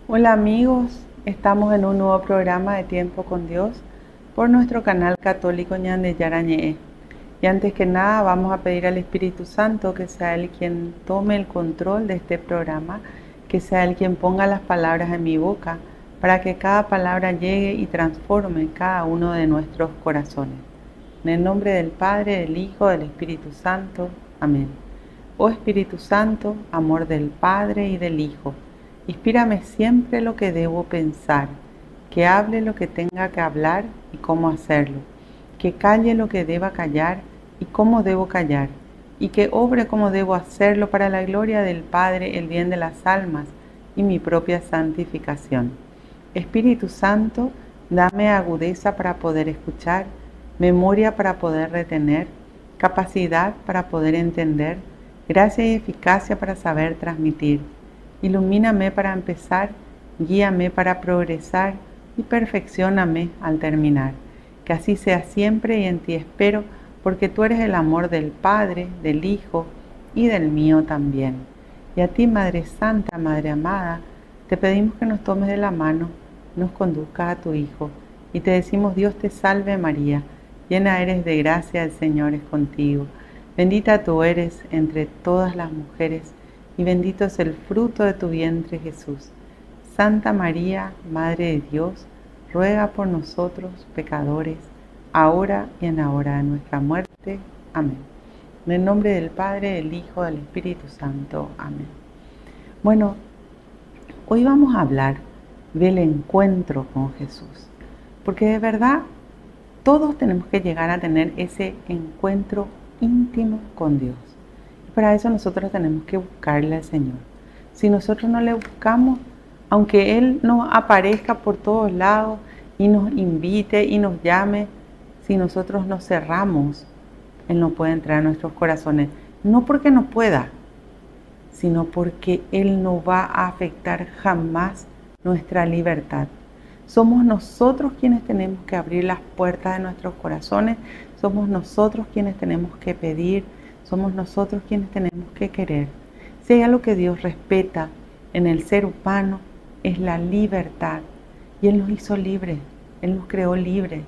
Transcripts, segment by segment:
Hola amigos, estamos en un nuevo programa de Tiempo con Dios por nuestro canal católico Ñande Yarañe. Y antes que nada vamos a pedir al Espíritu Santo que sea Él quien tome el control de este programa, que sea Él quien ponga las palabras en mi boca, para que cada palabra llegue y transforme cada uno de nuestros corazones. En el nombre del Padre, del Hijo, del Espíritu Santo. Amén. Oh Espíritu Santo, amor del Padre y del Hijo, inspírame siempre lo que debo pensar, que hable lo que tenga que hablar y cómo hacerlo, que calle lo que deba callar y cómo debo callar, y que obre como debo hacerlo para la gloria del Padre, el bien de las almas y mi propia santificación. Espíritu Santo, dame agudeza para poder escuchar, memoria para poder retener, capacidad para poder entender, gracia y eficacia para saber transmitir. Ilumíname para empezar, guíame para progresar y perfeccióname al terminar. Que así sea siempre y en ti espero, porque tú eres el amor del Padre, del Hijo y del mío también. Y a ti, Madre Santa, Madre amada, te pedimos que nos tomes de la mano, nos conduzcas a tu Hijo, y te decimos: Dios te salve María, llena eres de gracia, el Señor es contigo. Bendita tú eres entre todas las mujeres, y bendito es el fruto de tu vientre, Jesús. Santa María, Madre de Dios, ruega por nosotros pecadores, ahora y en la hora de nuestra muerte. Amén. En el nombre del Padre, del Hijo, del Espíritu Santo. Amén. Bueno, hoy vamos a hablar del encuentro con Jesús, porque de verdad todos tenemos que llegar a tener ese encuentro íntimo con Dios. Y para eso nosotros tenemos que buscarle al Señor. Si nosotros no le buscamos, aunque Él nos aparezca por todos lados y nos invite y nos llame, si nosotros nos cerramos, Él no puede entrar a nuestros corazones. No porque no pueda, sino porque Él no va a afectar jamás nuestra libertad. Somos nosotros quienes tenemos que abrir las puertas de nuestros corazones, somos nosotros quienes tenemos que pedir, somos nosotros quienes tenemos que querer. Si hay algo que Dios respeta en el ser humano, es la libertad. Y Él nos hizo libres, Él nos creó libres.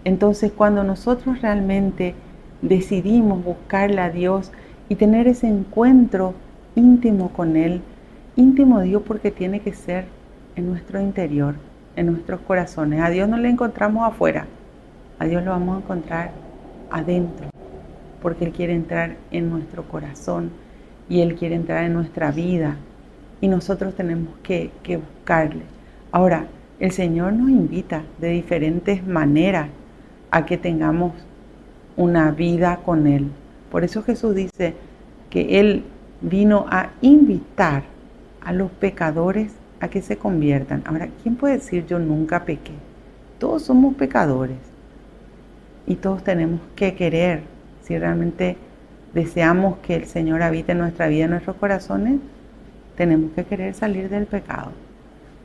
Entonces, cuando nosotros realmente decidimos buscarle a Dios y tener ese encuentro íntimo con Él, íntimo Dios porque tiene que ser en nuestro interior, en nuestros corazones. A Dios no le encontramos afuera, a Dios lo vamos a encontrar adentro, porque Él quiere entrar en nuestro corazón y Él quiere entrar en nuestra vida y nosotros tenemos que buscarle. Ahora, el Señor nos invita de diferentes maneras a que tengamos una vida con Él. Por eso Jesús dice que Él vino a invitar a los pecadores a que se conviertan. Ahora, ¿quién puede decir yo nunca pequé? Todos somos pecadores y todos tenemos que querer, si realmente deseamos que el Señor habite en nuestra vida, en nuestros corazones, tenemos que querer salir del pecado,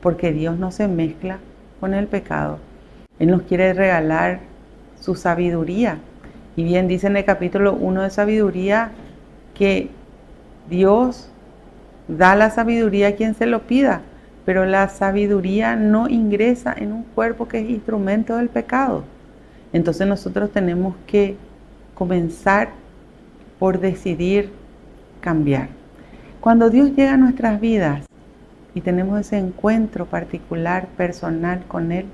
porque Dios no se mezcla con el pecado. Él nos quiere regalar su sabiduría. Y bien dice en el capítulo 1 de sabiduría que Dios da la sabiduría a quien se lo pida, pero la sabiduría no ingresa en un cuerpo que es instrumento del pecado. Entonces nosotros tenemos que comenzar por decidir cambiar. Cuando Dios llega a nuestras vidas y tenemos ese encuentro particular, personal con Él,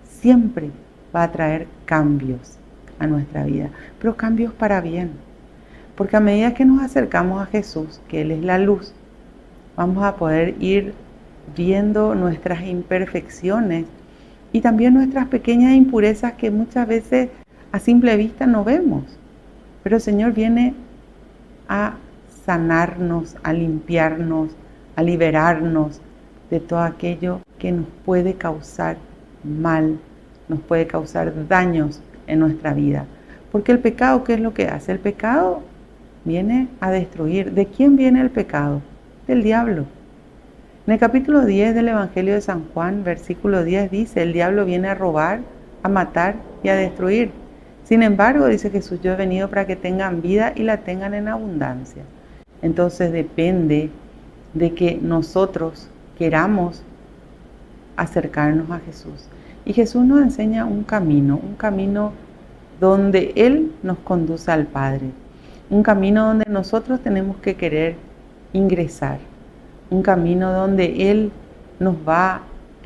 siempre va a traer cambios a nuestra vida, pero cambios para bien. Porque a medida que nos acercamos a Jesús, que Él es la luz, vamos a poder ir viendo nuestras imperfecciones y también nuestras pequeñas impurezas que muchas veces a simple vista no vemos. Pero el Señor viene a sanarnos, a limpiarnos, a liberarnos de todo aquello que nos puede causar mal, nos puede causar daños en nuestra vida. Porque el pecado, ¿qué es lo que hace? El pecado viene a destruir. ¿De quién viene el pecado? Del diablo. En el capítulo 10 del Evangelio de San Juan, versículo 10 dice: el diablo viene a robar, a matar y a destruir. Sin embargo, dice Jesús, yo he venido para que tengan vida y la tengan en abundancia. Entonces depende de que nosotros queramos acercarnos a Jesús. Y Jesús nos enseña un camino donde Él nos conduce al Padre, un camino donde nosotros tenemos que querer ingresar, un camino donde Él nos va a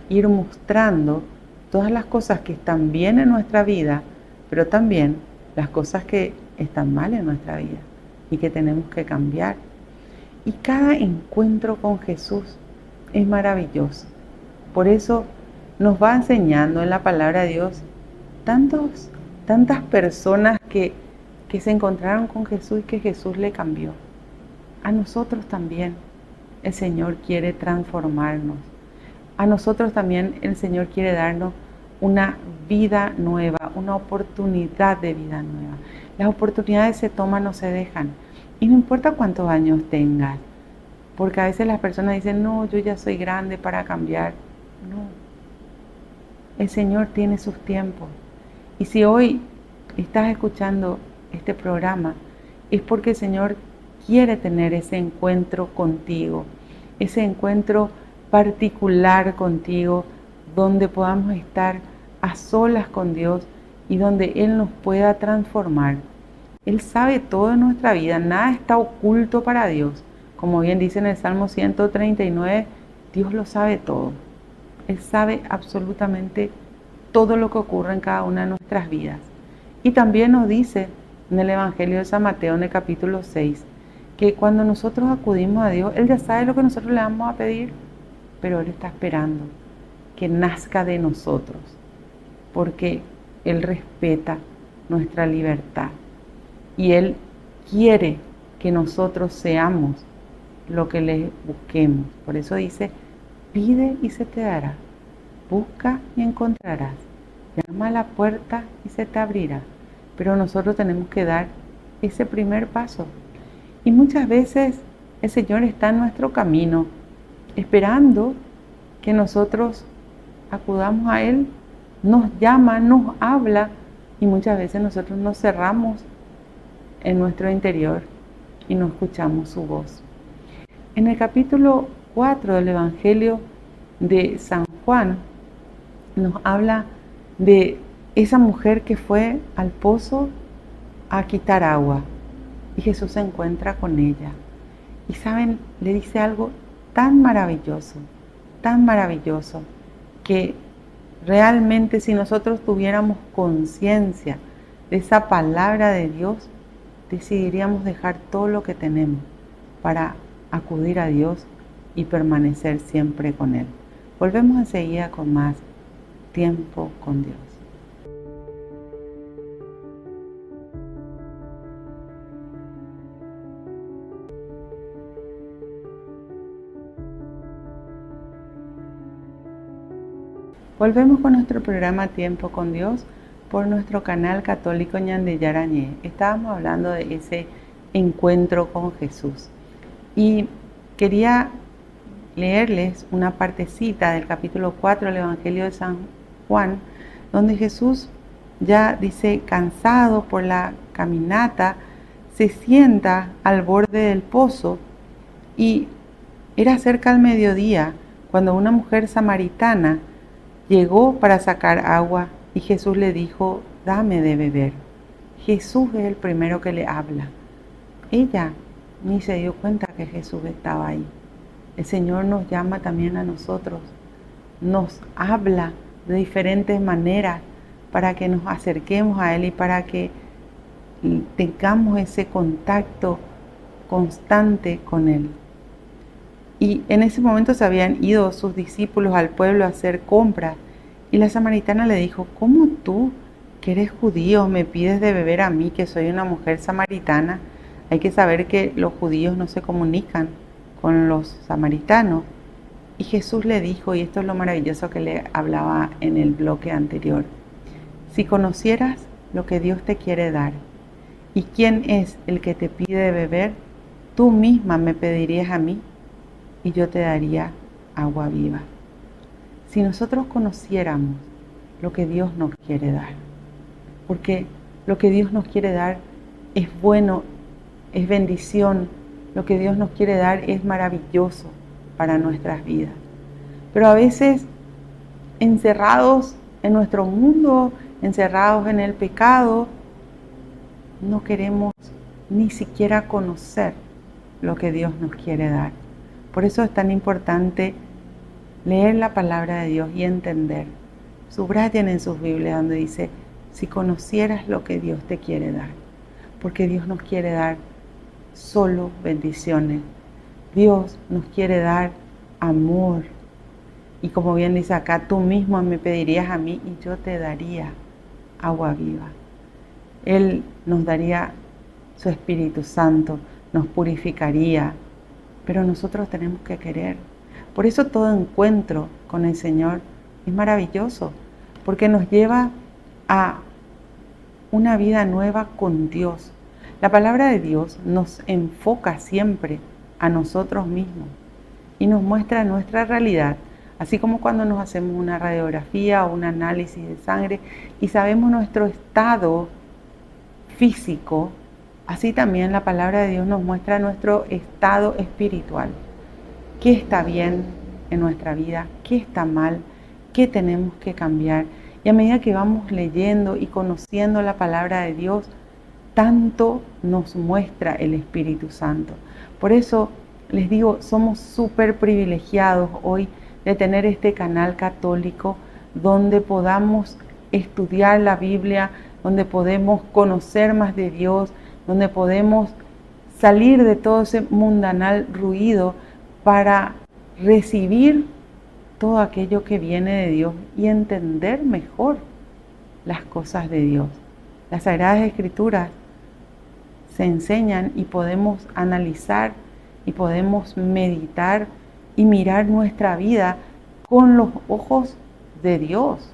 ir mostrando todas las cosas que están bien en nuestra vida, pero también las cosas que están mal en nuestra vida y que tenemos que cambiar. Y cada encuentro con Jesús es maravilloso. Por eso nos va enseñando en la palabra de Dios tantas personas que se encontraron con Jesús y que Jesús le cambió. A nosotros también el Señor quiere transformarnos. A nosotros también el Señor quiere darnos una vida nueva, una oportunidad de vida nueva. Las oportunidades se toman o se dejan. Y no importa cuántos años tengas, porque a veces las personas dicen, no, yo ya soy grande para cambiar. No, el Señor tiene sus tiempos. Y si hoy estás escuchando este programa, es porque el Señor quiere tener ese encuentro contigo, ese encuentro particular contigo, donde podamos estar a solas con Dios y donde Él nos pueda transformar. Él sabe todo de nuestra vida, nada está oculto para Dios. Como bien dice en el Salmo 139, Dios lo sabe todo. Él sabe absolutamente todo lo que ocurre en cada una de nuestras vidas. Y también nos dice en el Evangelio de San Mateo, en el capítulo 6, que cuando nosotros acudimos a Dios, Él ya sabe lo que nosotros le vamos a pedir, pero Él está esperando que nazca de nosotros, porque Él respeta nuestra libertad y Él quiere que nosotros seamos lo que le busquemos. Por eso dice, pide y se te dará, busca y encontrarás, llama a la puerta y se te abrirá. Pero nosotros tenemos que dar ese primer paso. Y muchas veces el Señor está en nuestro camino, esperando que nosotros acudamos a Él, nos llama, nos habla, y muchas veces nosotros nos cerramos en nuestro interior y no escuchamos su voz. En el capítulo 4 del Evangelio de San Juan, nos habla de esa mujer que fue al pozo a quitar agua y Jesús se encuentra con ella. Y saben, le dice algo tan maravilloso, que realmente si nosotros tuviéramos conciencia de esa palabra de Dios, decidiríamos dejar todo lo que tenemos para acudir a Dios y permanecer siempre con Él. Volvemos enseguida con más tiempo con Dios. Volvemos con nuestro programa Tiempo con Dios por nuestro canal católico Ñande Yarañé. Estábamos hablando de ese encuentro con Jesús. Y quería leerles una partecita del capítulo 4 del Evangelio de San Juan, donde Jesús ya dice, cansado por la caminata, se sienta al borde del pozo y era cerca al mediodía cuando una mujer samaritana llegó para sacar agua y Jesús le dijo, dame de beber. Jesús es el primero que le habla. Ella ni se dio cuenta que Jesús estaba ahí. El Señor nos llama también a nosotros, nos habla de diferentes maneras para que nos acerquemos a Él y para que tengamos ese contacto constante con Él. Y en ese momento se habían ido sus discípulos al pueblo a hacer compras y la samaritana le dijo, ¿cómo tú, que eres judío, me pides de beber a mí, que soy una mujer samaritana? Hay que saber que los judíos no se comunican con los samaritanos. Y Jesús le dijo, y esto es lo maravilloso que le hablaba en el bloque anterior, si conocieras lo que Dios te quiere dar y quién es el que te pide de beber, tú misma me pedirías a mí y yo te daría agua viva. Si nosotros conociéramos lo que Dios nos quiere dar, porque lo que Dios nos quiere dar es bueno, es bendición, lo que Dios nos quiere dar es maravilloso para nuestras vidas. Pero a veces encerrados en nuestro mundo, encerrados en el pecado, no queremos ni siquiera conocer lo que Dios nos quiere dar. Por eso es tan importante leer la palabra de Dios y entender. Subrayen en sus Biblias donde dice, si conocieras lo que Dios te quiere dar. Porque Dios nos quiere dar solo bendiciones. Dios nos quiere dar amor. Y como bien dice acá, tú mismo me pedirías a mí y yo te daría agua viva. Él nos daría su Espíritu Santo, nos purificaría, pero nosotros tenemos que querer. Por eso todo encuentro con el Señor es maravilloso, porque nos lleva a una vida nueva con Dios. La palabra de Dios nos enfoca siempre a nosotros mismos y nos muestra nuestra realidad, así como cuando nos hacemos una radiografía o un análisis de sangre y sabemos nuestro estado físico, así también la palabra de Dios nos muestra nuestro estado espiritual. ¿Qué está bien en nuestra vida? ¿Qué está mal? ¿Qué tenemos que cambiar? Y a medida que vamos leyendo y conociendo la palabra de Dios, tanto nos muestra el Espíritu Santo. Por eso les digo, somos súper privilegiados hoy de tener este canal católico donde podamos estudiar la Biblia, donde podemos conocer más de Dios, donde podemos salir de todo ese mundanal ruido para recibir todo aquello que viene de Dios y entender mejor las cosas de Dios. Las Sagradas Escrituras se enseñan y podemos analizar y podemos meditar y mirar nuestra vida con los ojos de Dios,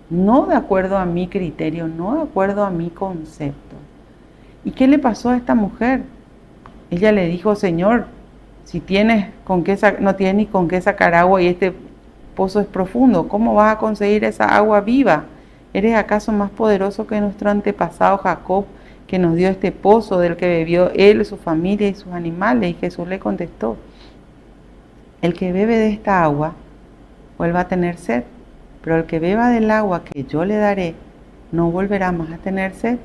no de acuerdo a mi criterio, no de acuerdo a mi concepto. ¿Y qué le pasó a esta mujer? Ella le dijo, Señor, si tienes con qué no tienes ni con qué sacar agua y este pozo es profundo, ¿cómo vas a conseguir esa agua viva? ¿Eres acaso más poderoso que nuestro antepasado Jacob, que nos dio este pozo del que bebió él, su familia y sus animales? Y Jesús le contestó, el que bebe de esta agua vuelva a tener sed, pero el que beba del agua que yo le daré no volverá más a tener sed,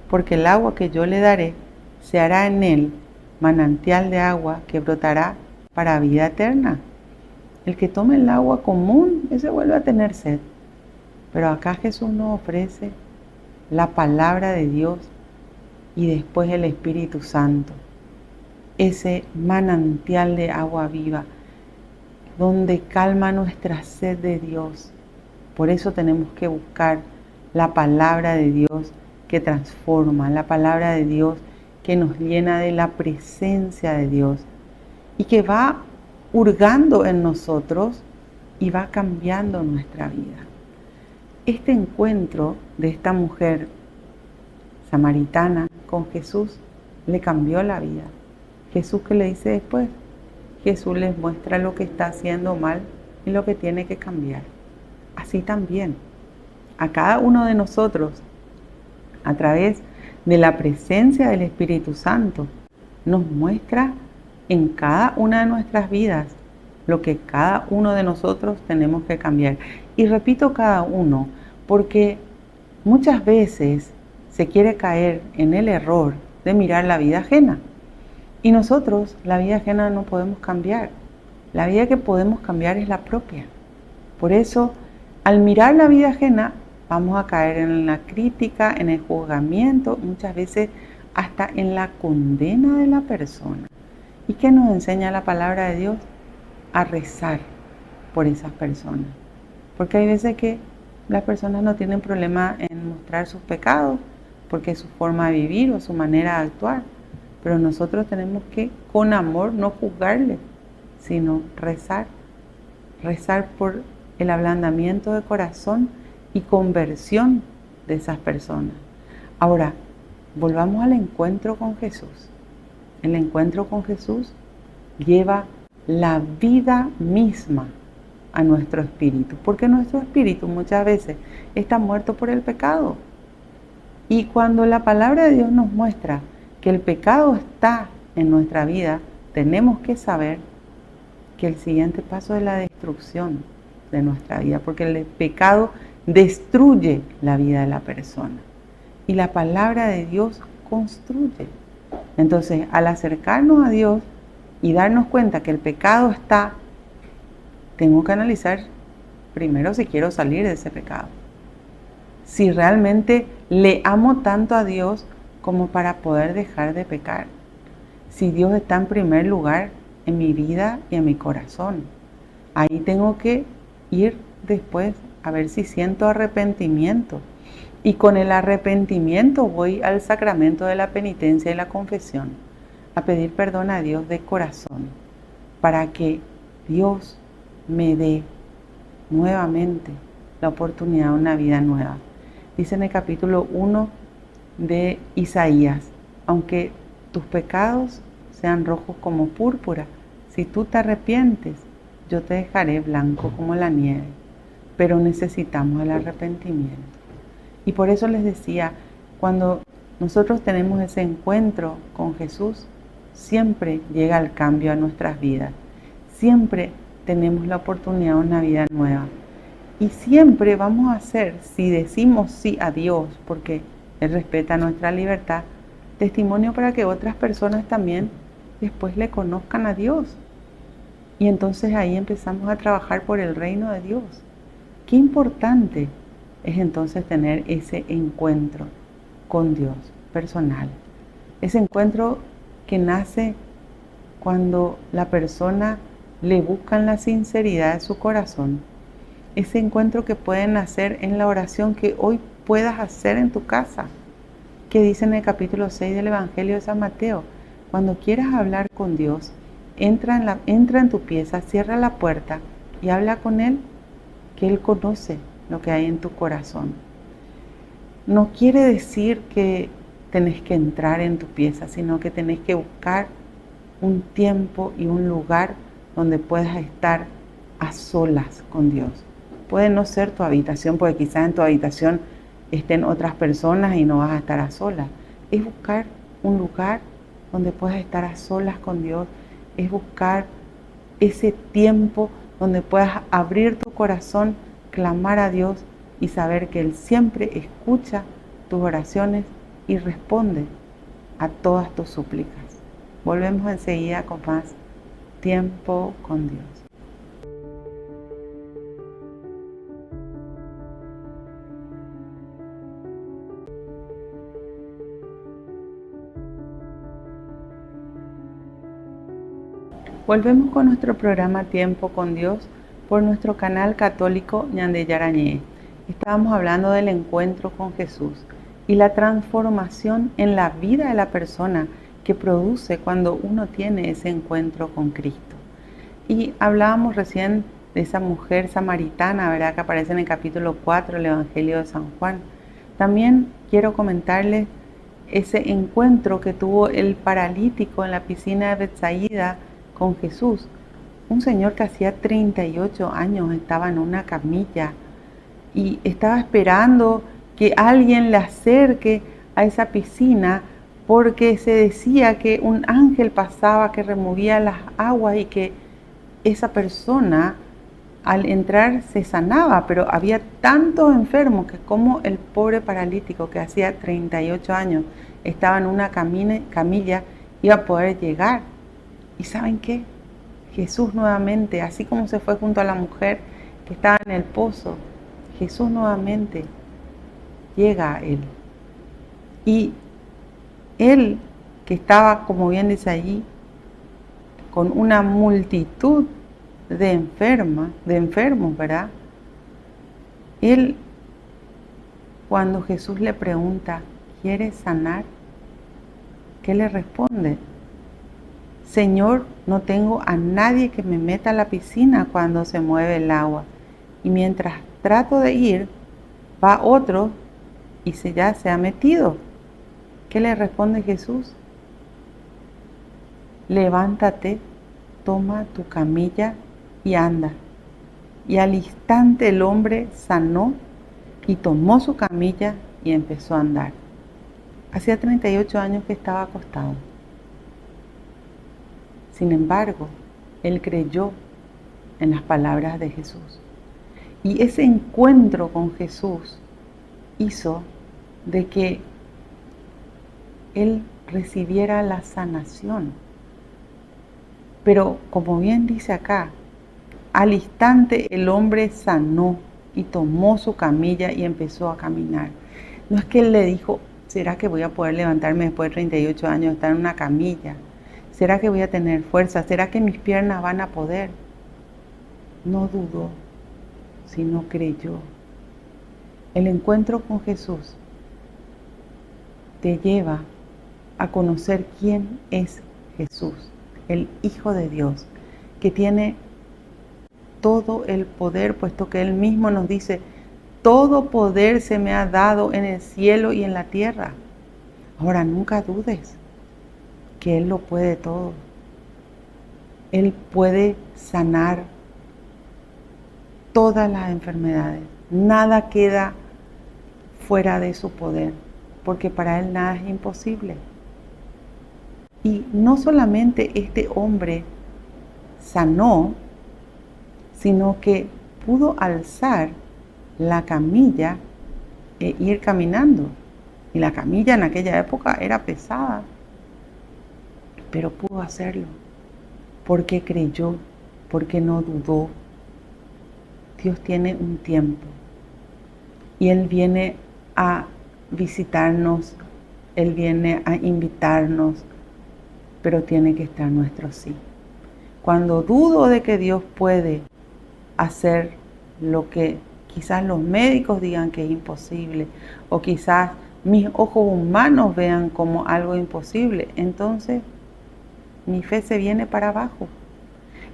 porque el agua que yo le daré se hará en él manantial de agua que brotará para vida eterna. El que tome el agua común, ese vuelve a tener sed. Pero acá Jesús nos ofrece la palabra de Dios y después el Espíritu Santo, ese manantial de agua viva, donde calma nuestra sed de Dios. Por eso tenemos que buscar la palabra de Dios que transforma, la palabra de Dios que nos llena de la presencia de Dios y que va hurgando en nosotros y va cambiando nuestra vida. Este encuentro de esta mujer samaritana con Jesús le cambió la vida. Jesús, ¿qué le dice después? Jesús les muestra lo que está haciendo mal y lo que tiene que cambiar. Así también, a cada uno de nosotros, a través de la presencia del Espíritu Santo, nos muestra en cada una de nuestras vidas lo que cada uno de nosotros tenemos que cambiar. Y repito cada uno, porque muchas veces se quiere caer en el error de mirar la vida ajena. Y nosotros la vida ajena no podemos cambiar. La vida que podemos cambiar es la propia. Por eso, al mirar la vida ajena, vamos a caer en la crítica, en el juzgamiento, muchas veces hasta en la condena de la persona. ¿Y qué nos enseña la palabra de Dios? A rezar por esas personas. Porque hay veces que las personas no tienen problema en mostrar sus pecados, porque es su forma de vivir o su manera de actuar. Pero nosotros tenemos que, con amor, no juzgarles, sino rezar. Rezar por el ablandamiento de corazón y conversión de esas personas. Ahora, volvamos al encuentro con Jesús. El encuentro con Jesús lleva la vida misma a nuestro espíritu, porque nuestro espíritu muchas veces está muerto por el pecado. Y cuando la palabra de Dios nos muestra que el pecado está en nuestra vida, tenemos que saber que el siguiente paso es la destrucción. de nuestra vida, porque el pecado destruye la vida de la persona y la palabra de Dios construye. Entonces, al acercarnos a Dios y darnos cuenta que el pecado está, tengo que analizar primero si quiero salir de ese pecado. Si realmente le amo tanto a Dios como para poder dejar de pecar. Si Dios está en primer lugar en mi vida y en mi corazón. Ahí tengo que ir después a ver si siento arrepentimiento. Y con el arrepentimiento voy al sacramento de la penitencia y la confesión, a pedir perdón a Dios de corazón, para que Dios me dé nuevamente la oportunidad de una vida nueva. Dice en el capítulo 1 de Isaías, aunque tus pecados sean rojos como púrpura, si tú te arrepientes, yo te dejaré blanco como la nieve. Pero necesitamos el arrepentimiento. Y por eso les decía, cuando nosotros tenemos ese encuentro con Jesús, siempre llega el cambio a nuestras vidas. Siempre tenemos la oportunidad de una vida nueva. Y siempre vamos a hacer, si decimos sí a Dios, porque Él respeta nuestra libertad, testimonio para que otras personas también después le conozcan a Dios. Y entonces ahí empezamos a trabajar por el reino de Dios. Qué importante es entonces tener ese encuentro con Dios personal. Ese encuentro que nace cuando la persona le busca en la sinceridad de su corazón. Ese encuentro que puede nacer en la oración que hoy puedas hacer en tu casa. Que dice en el capítulo 6 del Evangelio de San Mateo, cuando quieras hablar con Dios, entra en tu pieza, cierra la puerta y habla con Él, que Él conoce lo que hay en tu corazón. No quiere decir que tenés que entrar en tu pieza, sino que tenés que buscar un tiempo y un lugar donde puedas estar a solas con Dios. Puede no ser tu habitación, porque quizás en tu habitación estén otras personas y no vas a estar a solas. Es buscar un lugar donde puedas estar a solas con Dios. Es buscar ese tiempo donde puedas abrir tu corazón, clamar a Dios y saber que Él siempre escucha tus oraciones y responde a todas tus súplicas. Volvemos enseguida con más tiempo con Dios. Volvemos con nuestro programa Tiempo con Dios por nuestro canal católico Ñande Yarañé. Estábamos hablando del encuentro con Jesús y la transformación en la vida de la persona que produce cuando uno tiene ese encuentro con Cristo. Y hablábamos recién de esa mujer samaritana, ¿verdad?, que aparece en el capítulo 4 del Evangelio de San Juan. También quiero comentarles ese encuentro que tuvo el paralítico en la piscina de Betsaida con Jesús. Un señor que hacía 38 años estaba en una camilla y estaba esperando que alguien le acerque a esa piscina, porque se decía que un ángel pasaba que removía las aguas y que esa persona al entrar se sanaba, pero había tantos enfermos que como el pobre paralítico que hacía 38 años estaba en una camilla iba a poder llegar. ¿Y saben qué? Jesús nuevamente, así como se fue junto a la mujer que estaba en el pozo, Jesús nuevamente llega a él. Y él, que estaba, como bien dice allí, con una multitud de enfermos, ¿verdad? Él, cuando Jesús le pregunta, ¿quieres sanar? ¿Qué le responde? Señor, no tengo a nadie que me meta a la piscina cuando se mueve el agua. Y mientras trato de ir, va otro y ya se ha metido. ¿Qué le responde Jesús? Levántate, toma tu camilla y anda. Y al instante el hombre sanó y tomó su camilla y empezó a andar. Hacía 38 años que estaba acostado. Sin embargo, él creyó en las palabras de Jesús. Y ese encuentro con Jesús hizo de que él recibiera la sanación. Pero como bien dice acá, al instante el hombre sanó y tomó su camilla y empezó a caminar. No es que él le dijo, ¿será que voy a poder levantarme después de 38 años, estar en una camilla? ¿Será que voy a tener fuerza? ¿Será que mis piernas van a poder? No dudó, sino creyó. El encuentro con Jesús te lleva a conocer quién es Jesús, el Hijo de Dios, que tiene todo el poder, puesto que Él mismo nos dice, todo poder se me ha dado en el cielo y en la tierra. Ahora, nunca dudes que Él lo puede todo. Él puede sanar todas las enfermedades. Nada queda fuera de su poder, porque para Él nada es imposible. Y no solamente este hombre sanó, sino que pudo alzar la camilla e ir caminando. Y la camilla en aquella época era pesada, pero pudo hacerlo porque creyó, porque no dudó. Dios tiene un tiempo y Él viene a visitarnos, Él viene a invitarnos, pero tiene que estar nuestro sí. Cuando dudo de que Dios puede hacer lo que quizás los médicos digan que es imposible, o quizás mis ojos humanos vean como algo imposible, entonces mi fe se viene para abajo.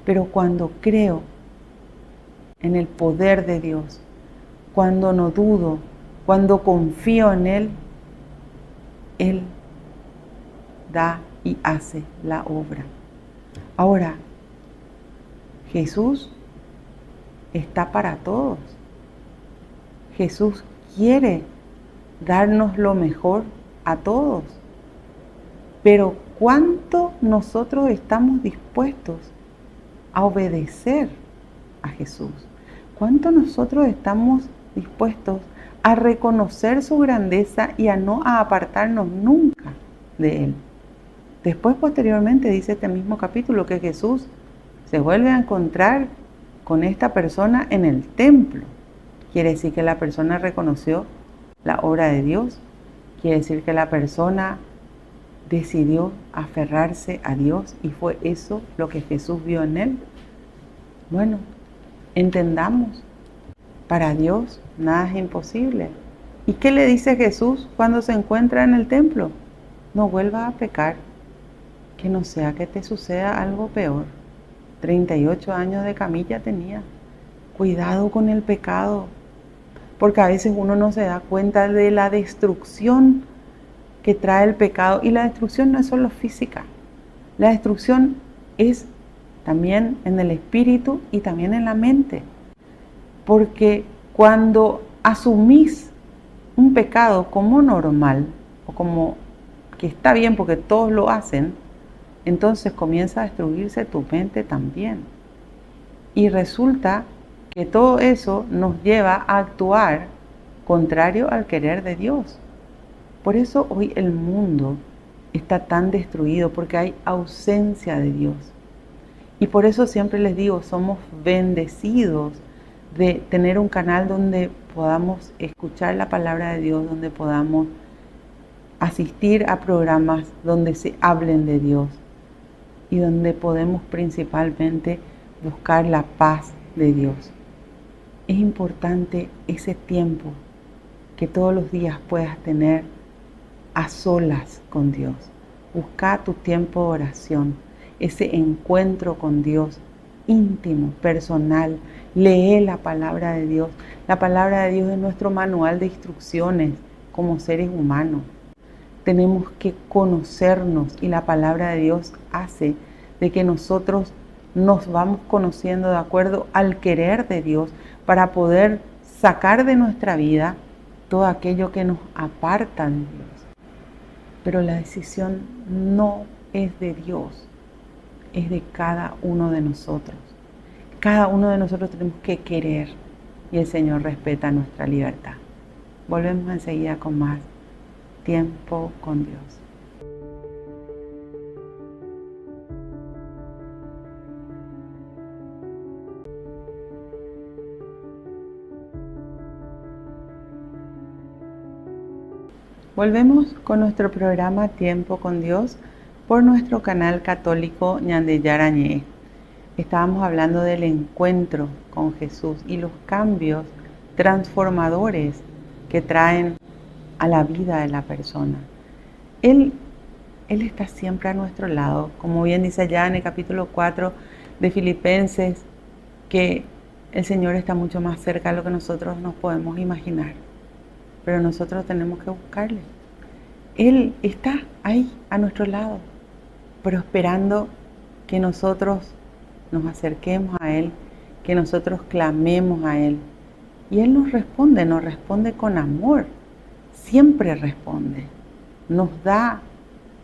Pero cuando creo en el poder de Dios, cuando no dudo, cuando confío en Él, Él da y hace la obra. Ahora, Jesús está para todos. Jesús quiere darnos lo mejor a todos. Pero ¿cuánto nosotros estamos dispuestos a obedecer a Jesús? ¿Cuánto nosotros estamos dispuestos a reconocer su grandeza y a no apartarnos nunca de Él? Después, posteriormente, dice este mismo capítulo que Jesús se vuelve a encontrar con esta persona en el templo. Quiere decir que la persona reconoció la obra de Dios. Quiere decir que la persona decidió aferrarse a Dios y fue eso lo que Jesús vio en él. Bueno, entendamos, para Dios nada es imposible. ¿Y qué le dice Jesús cuando se encuentra en el templo? No vuelvas a pecar, que no sea que te suceda algo peor. 38 años de camilla tenía. Cuidado con el pecado, porque a veces uno no se da cuenta de la destrucción que trae el pecado. Y la destrucción no es solo física, la destrucción es también en el espíritu y también en la mente. Porque cuando asumís un pecado como normal o como que está bien porque todos lo hacen, entonces comienza a destruirse tu mente también. Y resulta que todo eso nos lleva a actuar contrario al querer de Dios. Por eso hoy el mundo está tan destruido, porque hay ausencia de Dios. Y por eso siempre les digo, somos bendecidos de tener un canal donde podamos escuchar la palabra de Dios, donde podamos asistir a programas donde se hablen de Dios y donde podemos principalmente buscar la paz de Dios. Es importante ese tiempo que todos los días puedas tener a solas con Dios. Busca tu tiempo de oración, ese encuentro con Dios íntimo, personal. Lee la palabra de Dios. La palabra de Dios es nuestro manual de instrucciones como seres humanos. Tenemos que conocernos y la palabra de Dios hace de que nosotros nos vamos conociendo de acuerdo al querer de Dios para poder sacar de nuestra vida todo aquello que nos aparta de Dios. Pero la decisión no es de Dios, es de cada uno de nosotros. Cada uno de nosotros tenemos que querer y el Señor respeta nuestra libertad. Volvemos enseguida con más tiempo con Dios. Volvemos con nuestro programa Tiempo con Dios por nuestro canal católico Ñandeyara Ñe'e. Estábamos hablando del encuentro con Jesús y los cambios transformadores que traen a la vida de la persona. Él está siempre a nuestro lado, como bien dice allá en el capítulo 4 de Filipenses, que el Señor está mucho más cerca de lo que nosotros nos podemos imaginar. Pero nosotros tenemos que buscarle. Él está ahí a nuestro lado, pero esperando que nosotros nos acerquemos a Él, que nosotros clamemos a Él. Y Él nos responde con amor, siempre responde. Nos da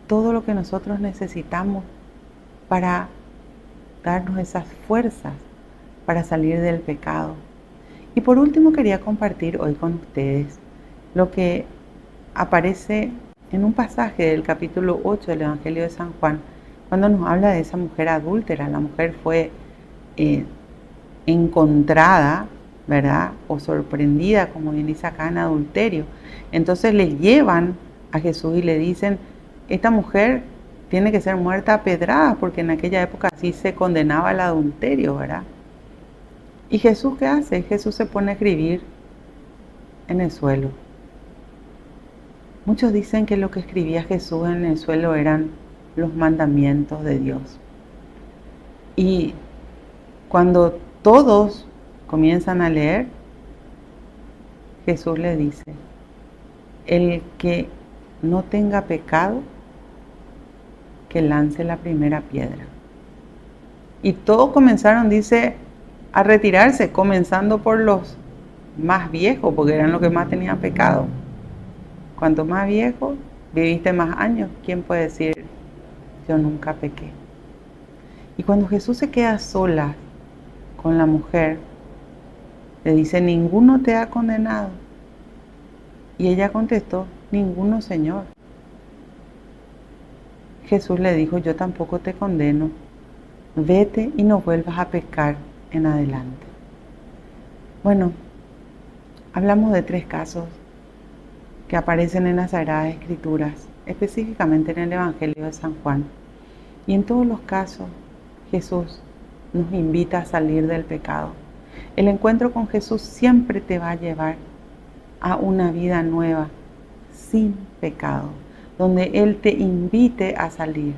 todo lo que nosotros necesitamos para darnos esas fuerzas para salir del pecado. Y por último quería compartir hoy con ustedes lo que aparece en un pasaje del capítulo 8 del Evangelio de San Juan, cuando nos habla de esa mujer adúltera. La mujer fue encontrada, ¿verdad? O sorprendida, como bien dice acá, en adulterio. Entonces le llevan a Jesús y le dicen, esta mujer tiene que ser muerta a pedradas, porque en aquella época así se condenaba el adulterio, ¿verdad? ¿Y Jesús qué hace? Jesús se pone a escribir en el suelo. Muchos dicen que lo que escribía Jesús en el suelo eran los mandamientos de Dios. Y cuando todos comienzan a leer, Jesús les dice, el que no tenga pecado, que lance la primera piedra. Y todos comenzaron, dice, a retirarse, comenzando por los más viejos, porque eran los que más tenían pecado. Cuanto más viejo, viviste más años, ¿quién puede decir, yo nunca pequé? Y cuando Jesús se queda sola con la mujer, le dice, ninguno te ha condenado. Y ella contestó, ninguno, Señor. Jesús le dijo, yo tampoco te condeno, vete y no vuelvas a pecar en adelante. Bueno, hablamos de 3 casos que aparecen en las Sagradas Escrituras, específicamente en el Evangelio de San Juan. Y en todos los casos, Jesús nos invita a salir del pecado. El encuentro con Jesús siempre te va a llevar a una vida nueva, sin pecado, donde Él te invite a salir.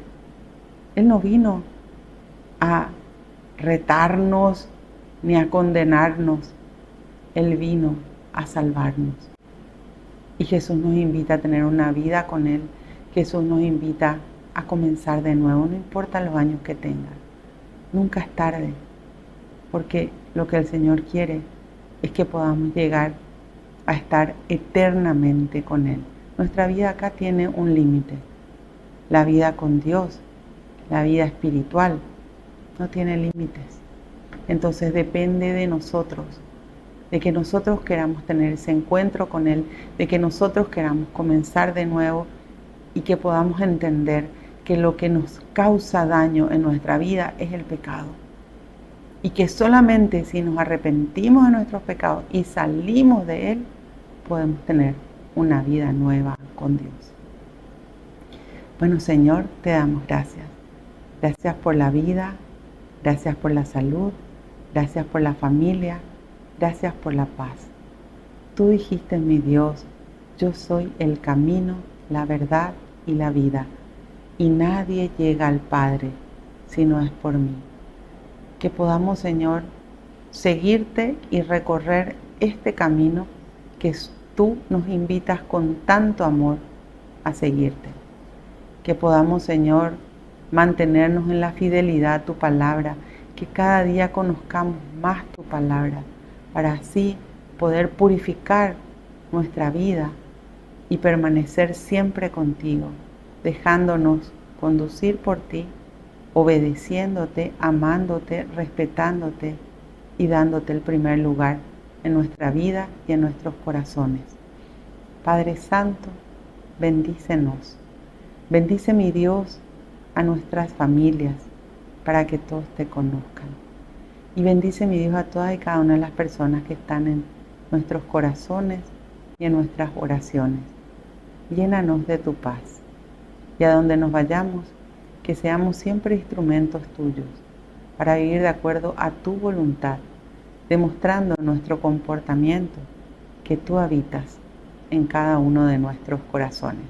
Él no vino a retarnos ni a condenarnos. Él vino a salvarnos. Y Jesús nos invita a tener una vida con Él. Jesús nos invita a comenzar de nuevo, no importa los años que tengas. Nunca es tarde, porque lo que el Señor quiere es que podamos llegar a estar eternamente con Él. Nuestra vida acá tiene un límite. La vida con Dios, la vida espiritual, no tiene límites. Entonces depende de nosotros, de que nosotros queramos tener ese encuentro con Él, de que nosotros queramos comenzar de nuevo y que podamos entender que lo que nos causa daño en nuestra vida es el pecado. Y que solamente si nos arrepentimos de nuestros pecados y salimos de Él, podemos tener una vida nueva con Dios. Bueno, Señor, te damos gracias. Gracias por la vida, gracias por la salud, gracias por la familia, gracias por la paz. Tú dijiste, mi Dios, yo soy el camino, la verdad y la vida, y nadie llega al Padre si no es por mí. Que podamos, Señor, seguirte y recorrer este camino que tú nos invitas con tanto amor a seguirte. Que podamos, Señor, mantenernos en la fidelidad a tu palabra, que cada día conozcamos más tu palabra, para así poder purificar nuestra vida y permanecer siempre contigo, dejándonos conducir por ti, obedeciéndote, amándote, respetándote y dándote el primer lugar en nuestra vida y en nuestros corazones. Padre Santo, bendícenos. Bendice, mi Dios, a nuestras familias para que todos te conozcan. Y bendice, mi Dios, a todas y cada una de las personas que están en nuestros corazones y en nuestras oraciones. Llénanos de tu paz. Y a donde nos vayamos, que seamos siempre instrumentos tuyos para vivir de acuerdo a tu voluntad, demostrando en nuestro comportamiento que tú habitas en cada uno de nuestros corazones.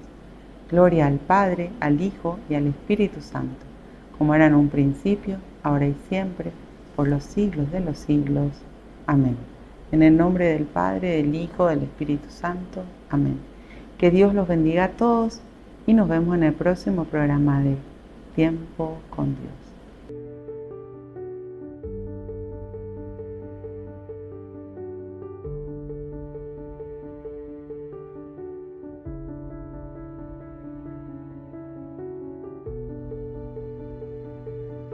Gloria al Padre, al Hijo y al Espíritu Santo, como era en un principio, ahora y siempre, por los siglos de los siglos. Amén. En el nombre del Padre, del Hijo, del Espíritu Santo. Amén. Que Dios los bendiga a todos y nos vemos en el próximo programa de Tiempo con Dios.